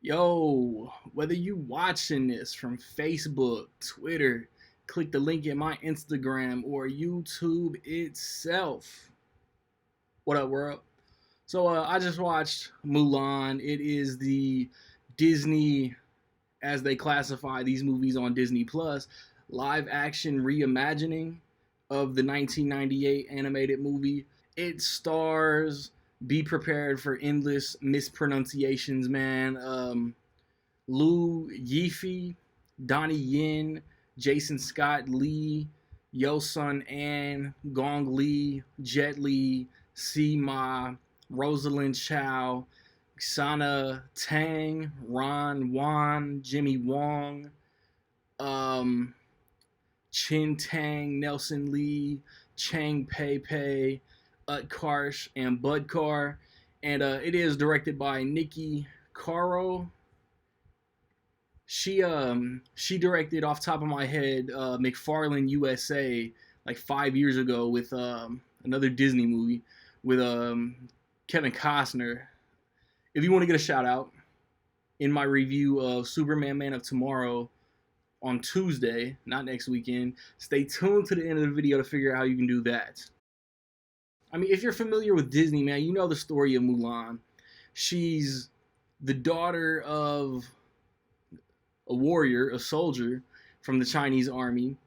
Yo, whether you watching this from Facebook, Twitter, click the link in my Instagram or YouTube itself. What up, world? So I just watched Mulan. It is the Disney, as they classify these movies on Disney Plus, live action reimagining of the 1998 animated movie. It stars. Be prepared for endless mispronunciations, man. Lou Yifi, Donnie Yen, Jason Scott Lee, Yo Sun An, Gong Lee, Jet Li, Si Ma, Rosalind Chow, Xana Tang, Ron Wan, Jimmy Wong, um, Chin Tang, Nelson Lee, Chang Pei-pei, Utkarsh, and Budkar. And it is directed by Nikki Caro. She directed, off top of my head, McFarlane USA like 5 years ago with another Disney movie with Kevin Costner. If you want to get a shout out in my review of Superman Man of Tomorrow on Tuesday, not next weekend, stay tuned to the end of the video to figure out how you can do that. I mean, if you're familiar with Disney, man, you know the story of Mulan. She's the daughter of a warrior, a soldier from the Chinese army,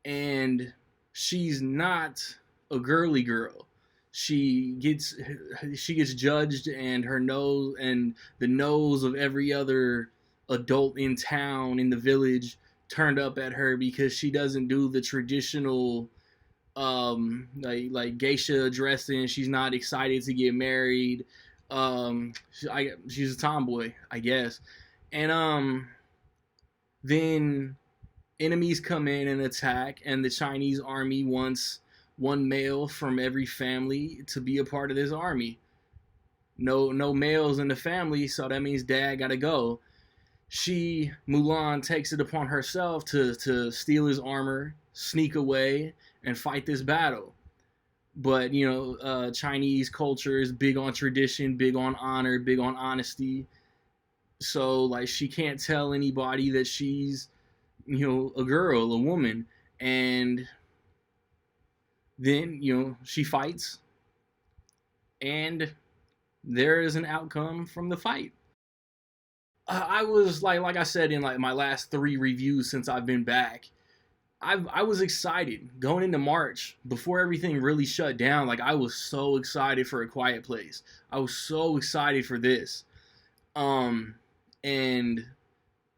and she's not a girly girl. She gets judged, and her nose and the nose of every other adult in town, in the village, turned up at her because she doesn't do the traditional like geisha dressing. She's not excited to get married. She's a tomboy, I guess. And then enemies come in and attack, and the Chinese army wants one male from every family to be a part of this army. No males in the family, so that means dad gotta go. Mulan, takes it upon herself to steal his armor, sneak away, and fight this battle. But Chinese culture is big on tradition, big on honor, big on honesty. So like she can't tell anybody that she's a girl, a woman. And then she fights, and there is an outcome from the fight. I was like I said in like my last three reviews since I've been back, I was excited going into March before everything really shut down. Like I was so excited for A Quiet Place. I was so excited for this. And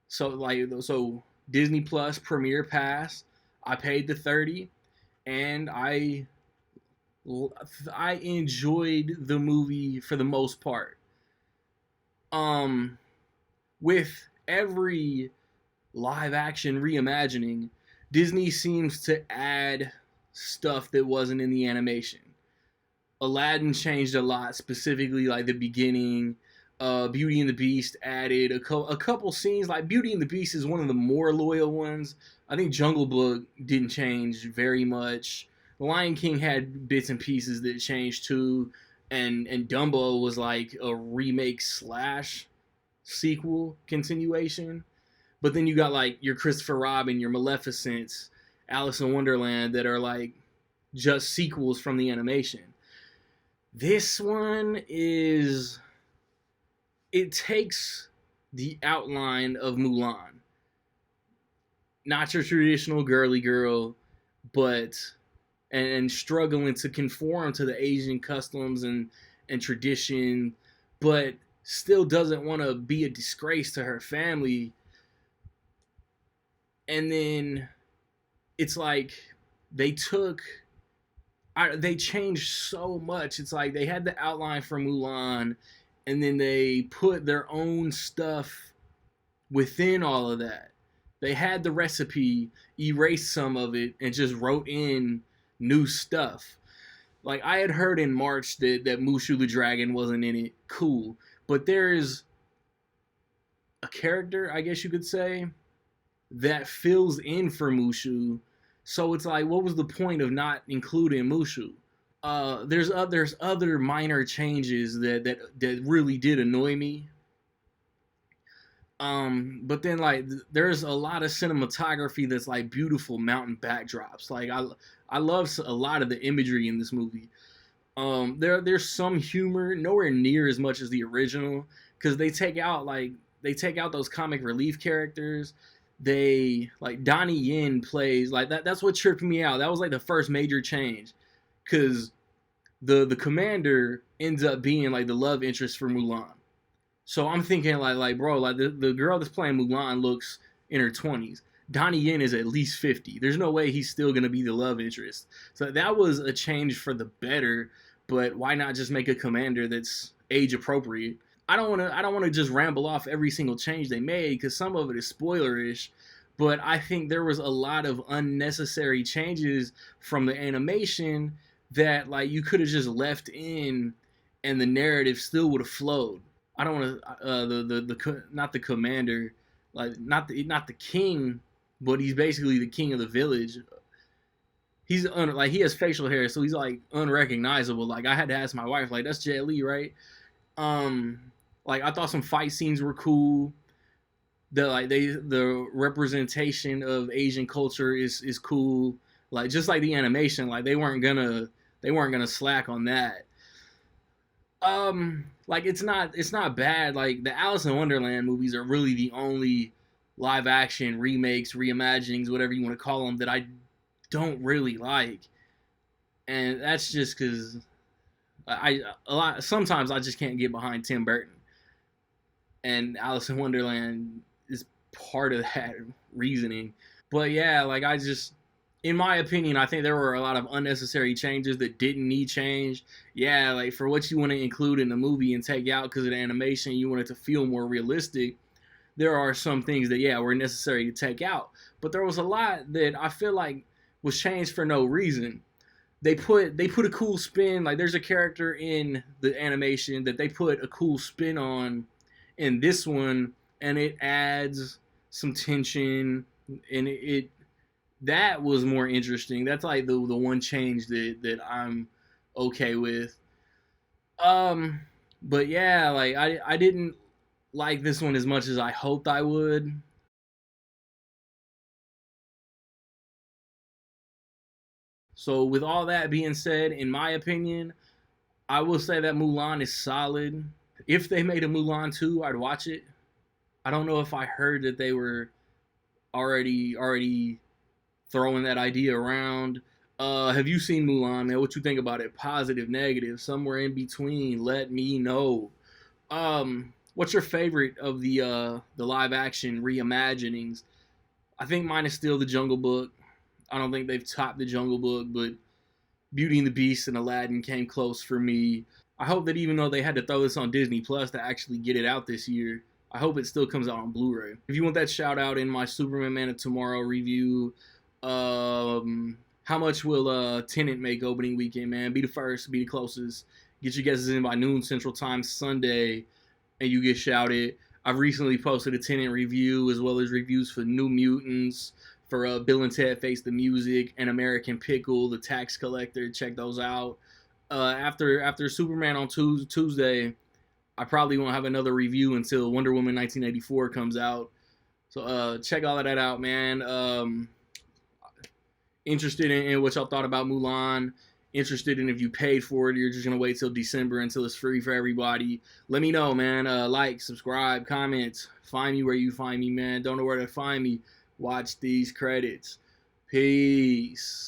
so Disney Plus Premiere Pass, I paid the 30, and I enjoyed the movie for the most part. With every live action reimagining, Disney seems to add stuff that wasn't in the animation. Aladdin changed a lot, specifically like the beginning. Beauty and the Beast added a couple scenes. Like Beauty and the Beast is one of the more loyal ones. I think Jungle Book didn't change very much. The Lion King had bits and pieces that changed too, and Dumbo was like a remake slash sequel continuation. But then you got like your Christopher Robin, your Maleficent, Alice in Wonderland that are like just sequels from the animation. This one is, it takes the outline of Mulan. Not your traditional girly girl, but and struggling to conform to the Asian customs and tradition, but still doesn't want to be a disgrace to her family. And then it's like they changed so much. It's like they had the outline for Mulan, and then they put their own stuff within all of that. They had the recipe, erased some of it, and just wrote in new stuff. Like I had heard in March that Mushu the dragon wasn't in it. Cool. But there's a character, I guess you could say, that fills in for Mushu. So it's like, what was the point of not including Mushu? There's other minor changes that really did annoy me. But then like there's a lot of cinematography that's like beautiful mountain backdrops. Like I love a lot of the imagery in this movie. There's some humor, nowhere near as much as the original, because they take out those comic relief characters. They like Donnie Yen plays like that. That's what tripped me out. That was like the first major change, because the commander ends up being like the love interest for Mulan. So I'm thinking like bro, like the girl that's playing Mulan looks in her 20s. Donnie Yen is at least 50. There's no way he's still gonna be the love interest. So that was a change for the better. But why not just make a commander that's age appropriate? I don't wanna just ramble off every single change they made, because some of it is spoilerish. But I think there was a lot of unnecessary changes from the animation that like you could have just left in, and the narrative still would have flowed. I don't want to not the commander, like not the king, but he's basically the king of the village. Like he has facial hair, so he's like unrecognizable. Like I had to ask my wife, like that's Jet Li, right? Um, like I thought some fight scenes were cool. The representation of Asian culture is cool. Like just like the animation, like they weren't gonna slack on that. Like it's not bad. Like the Alice in Wonderland movies are really the only live action remakes, reimaginings, whatever you want to call them, that I don't really like. And that's just because I a lot sometimes I just can't get behind Tim Burton, and Alice in Wonderland is part of that reasoning. But yeah, like in my opinion, I think there were a lot of unnecessary changes that didn't need change. Yeah, like for what you want to include in the movie and take out because of the animation, you want it to feel more realistic. There are some things that were necessary to take out, but there was a lot that I feel like was changed for no reason. They put a cool spin. Like there's a character in the animation that they put a cool spin on in this one, and it adds some tension, and it that was more interesting. That's like the one change that I'm okay with. Um, but yeah, like I didn't like this one as much as I hoped I would. So with all that being said, in my opinion, I will say that Mulan is solid. If they made a Mulan 2, I'd watch it. I don't know if I heard that they were already throwing that idea around. Have you seen Mulan, man? What you think about it? Positive, negative, somewhere in between? Let me know. What's your favorite of the live action reimaginings? I think mine is still the Jungle Book. I don't think they've topped the Jungle Book, but Beauty and the Beast and Aladdin came close for me. I hope that even though they had to throw this on Disney Plus to actually get it out this year, I hope it still comes out on Blu-ray. If you want that shout out in my Superman Man of Tomorrow review, how much will Tenant make opening weekend, man? Be the first, be the closest. Get your guesses in by noon Central Time Sunday, and you get shouted. I've recently posted a Tenant review as well as reviews for New Mutants, for Bill and Ted Face the Music, and American Pickle, the Tax Collector. Check those out. After Superman on Tuesday, I probably won't have another review until Wonder Woman 1984 comes out. So check all of that out, man. Interested in what y'all thought about Mulan. Interested in if you paid for it, or you're just gonna wait till December until it's free for everybody. Let me know, man. Like, subscribe, comment. Find me where you find me, man. Don't know where to find me. Watch these credits. Peace.